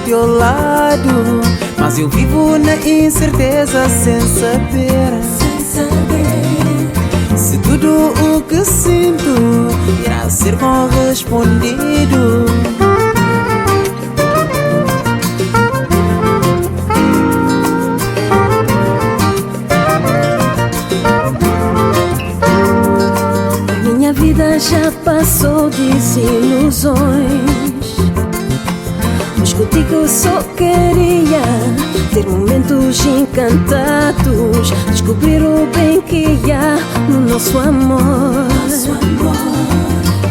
teu lado, mas eu vivo na incerteza sem saber se tudo o que sinto irá ser correspondido. Minha vida já passou desilusões, mas contigo só queria ter momentos encantados, descobrir o bem que há no nosso amor.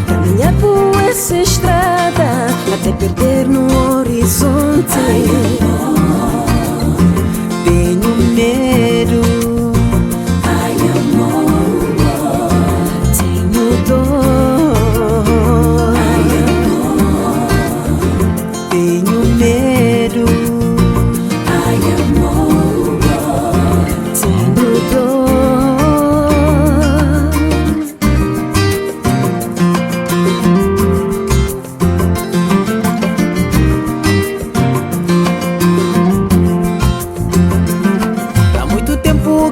Caminhar por essa estrada até perder no horizonte. Tenho medo,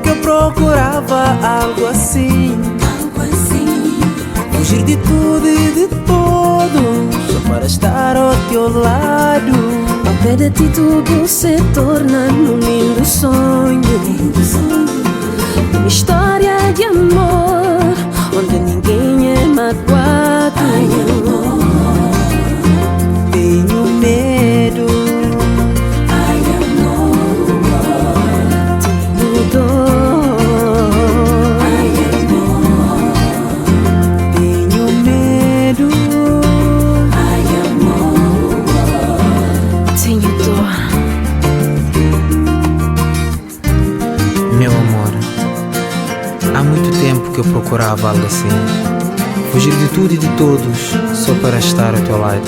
que eu procurava algo assim, fugir de tudo e de todos, só para estar ao teu lado. Ao pé de ti tudo se torna num lindo sonho, uma história de amor onde ninguém é magoado. Tenho medo, meu amor, há muito tempo que eu procurava algo assim, fugir de tudo e de todos, só para estar ao teu lado.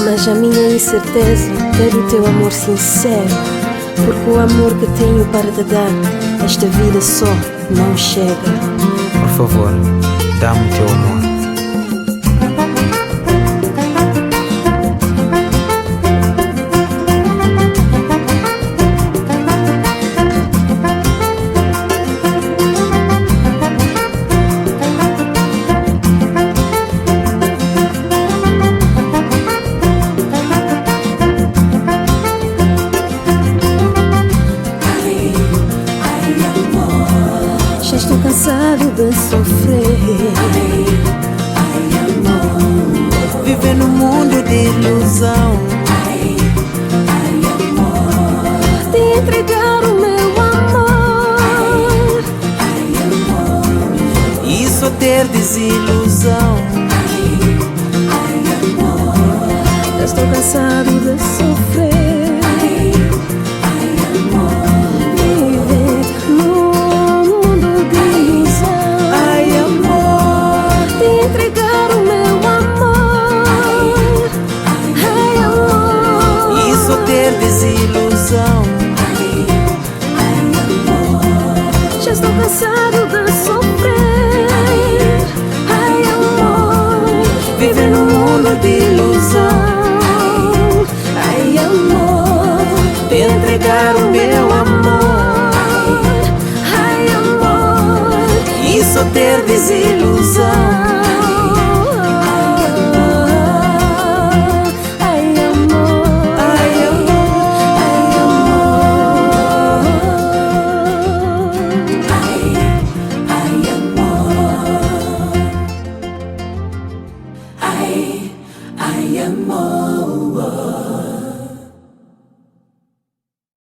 Mas a minha incerteza é do teu amor sincero, porque o amor que tenho para te dar, esta vida só não chega. Por favor, dá-me o teu amor. Já estou cansado de sofrer, amor, viver num mundo de ilusão, de entregar o meu amor, e só ter desilusão. Já estou cansado de sofrer, desilusão. Já estou cansado de sofrer, ai amor, viver num mundo de ilusão, ai amor, te entregar o meu amor, ai amor, e só ter desilusão.